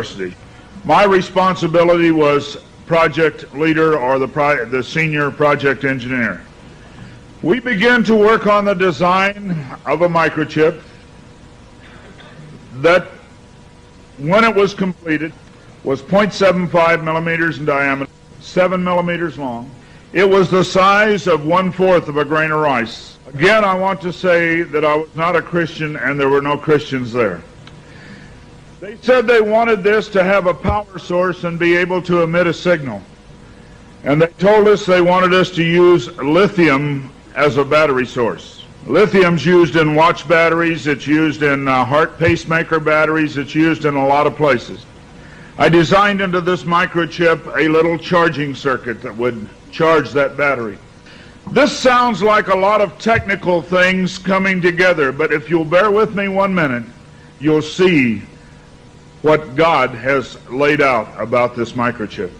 University. My responsibility was project leader or the senior project engineer. We began to work on the design of a microchip that, when it was completed, was 0.75 millimeters in diameter, 7 millimeters long. It was the size of 1/4 of a grain of rice. Again, I want to say that I was not a Christian and there were no Christians there. They said they wanted this to have a power source and be able to emit a signal. And they told us they wanted us to use lithium as a battery source. Lithium's used in watch batteries, it's used in heart pacemaker batteries, it's used in a lot of places. I designed into this microchip a little charging circuit that would charge that battery. This sounds like a lot of technical things coming together, but if you'll bear with me 1 minute, you'll see what God has laid out about this microchip.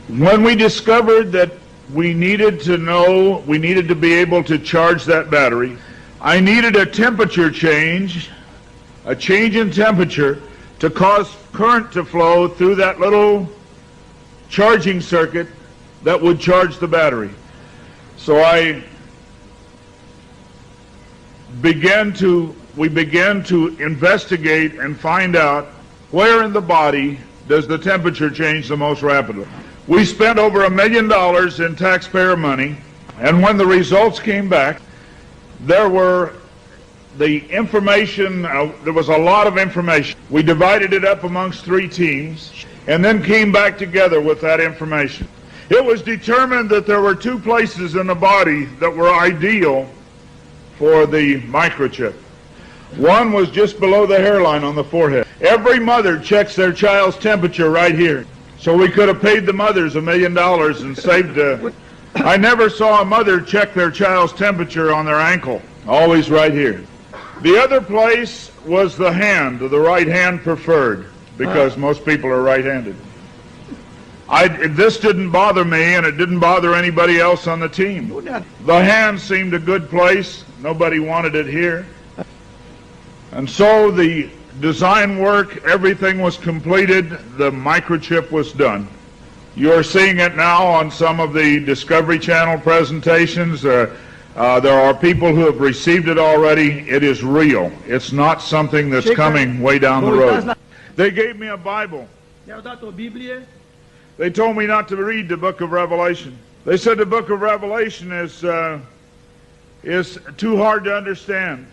When we discovered that we needed to be able to charge that battery, I needed a temperature change, a change in temperature to cause current to flow through that little charging circuit that would charge the battery. So we began to investigate and find out where in the body does the temperature change the most rapidly. We spent over $1 million in taxpayer money, and when the results came back, there was a lot of information. We divided it up amongst 3 teams and then came back together with that information. It was determined that there were 2 places in the body that were ideal for the microchip. One was just below the hairline on the forehead. Every mother checks their child's temperature right here. So we could have paid the mothers $1 million and saved. I never saw a mother check their child's temperature on their ankle. Always right here. The other place was the hand, the right hand preferred, because most people are right-handed. This didn't bother me, and it didn't bother anybody else on the team. The hand seemed a good place. Nobody wanted it here. And so the design work, everything was completed. The microchip was done. You're seeing it now on some of the Discovery Channel presentations. There are people who have received it already. It is real. It's not something that's coming way down the road. They gave me a Bible. They told me not to read the book of Revelation. They said the book of Revelation is too hard to understand.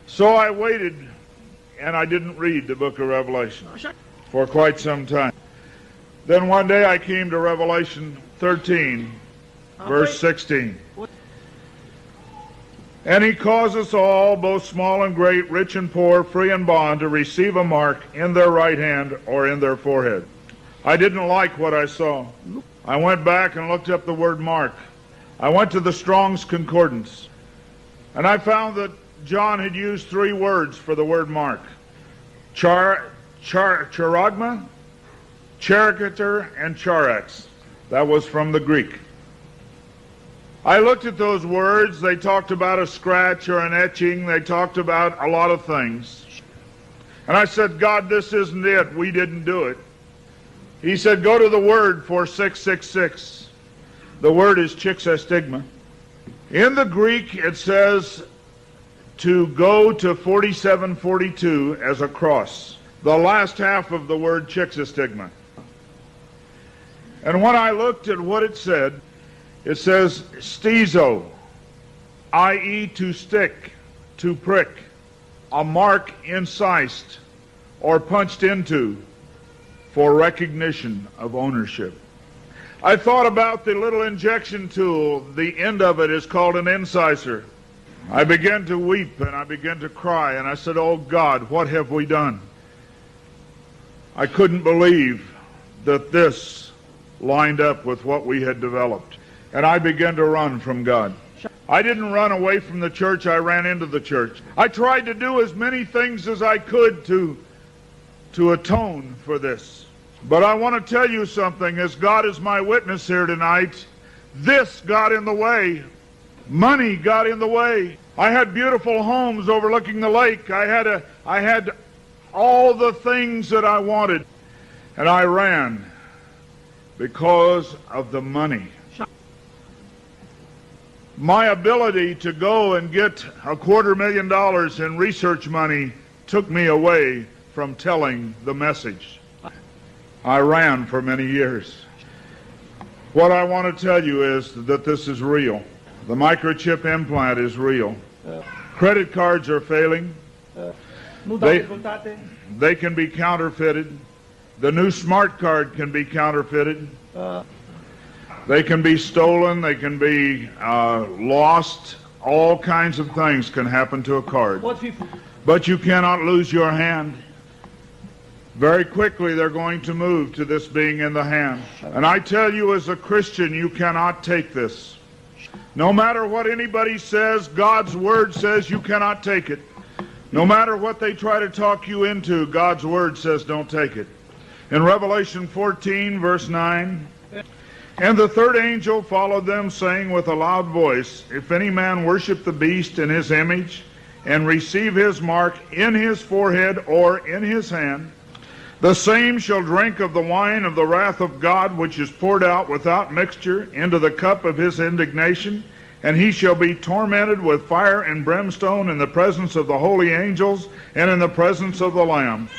So I waited, and I didn't read the book of Revelation for quite some time. Then one day I came to Revelation 13, verse 16. And he caused us all, both small and great, rich and poor, free and bond, to receive a mark in their right hand or in their forehead. I didn't like what I saw. I went back and looked up the word mark. I went to the Strong's Concordance, and I found that John had used 3 words for the word mark. Charagma, charicator, and charax. That was from the Greek. I looked at those words. They talked about a scratch or an etching. They talked about a lot of things. And I said, God, this isn't it. We didn't do it. He said, go to the word for 666. The word is chixastigma. In the Greek, it says to go to 4742 as a cross. The last half of the word chixastigma. And when I looked at what it says stizo, i.e. to stick, to prick, a mark incised or punched into for recognition of ownership. I thought about the little injection tool. The end of it is called an incisor. I began to weep and I began to cry, and I said, oh God, what have we done? I couldn't believe that this lined up with what we had developed. And I began to run from God. I didn't run away from the church, I ran into the church. I tried to do as many things as I could to atone for this. But I want to tell you something, as God is my witness here tonight, this got in the way. Money got in the way. I had beautiful homes overlooking the lake. I had all the things that I wanted. And I ran because of the money. My ability to go and get $250,000 in research money took me away from telling the message. I ran for many years. What I want to tell you is that this is real. The microchip implant is real. Credit cards are failing. They can be counterfeited. The new smart card can be counterfeited. They can be stolen. They can be lost. All kinds of things can happen to a card. But you cannot lose your hand. Very quickly they're going to move to this being in the hand. And I tell you, as a Christian, you cannot take this. No matter what anybody says, God's Word says you cannot take it. No matter what they try to talk you into, God's Word says don't take it. In Revelation 14, verse 9, and the third angel followed them, saying with a loud voice, if any man worship the beast in his image, and receive his mark in his forehead or in his hand, the same shall drink of the wine of the wrath of God, which is poured out without mixture into the cup of his indignation, and he shall be tormented with fire and brimstone in the presence of the holy angels and in the presence of the Lamb.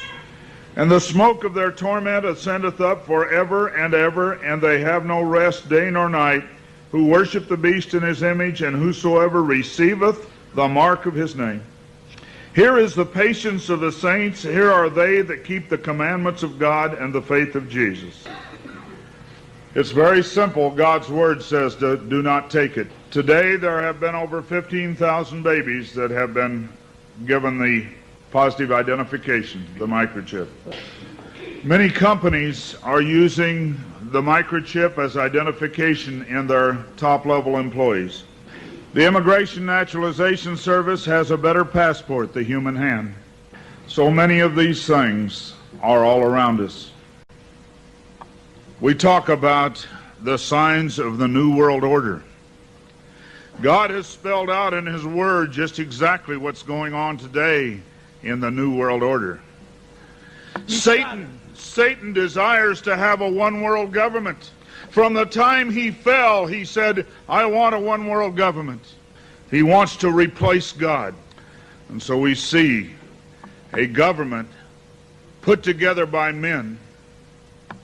And the smoke of their torment ascendeth up forever and ever, and they have no rest day nor night, who worship the beast in his image, and whosoever receiveth the mark of his name. Here is the patience of the saints. Here are they that keep the commandments of God and the faith of Jesus. It's very simple. God's Word says do not take it. Today there have been over 15,000 babies that have been given the positive identification, the microchip. Many companies are using the microchip as identification in their top-level employees. The Immigration Naturalization Service has a better passport, the human hand. So many of these things are all around us. We talk about the signs of the New World Order. God has spelled out in His Word just exactly what's going on today in the New World Order. Satan desires to have a one-world government. From the time he fell, he said, I want a one-world government. He wants to replace God. And so we see a government put together by men,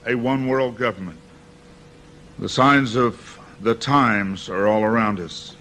a one-world government. The signs of the times are all around us.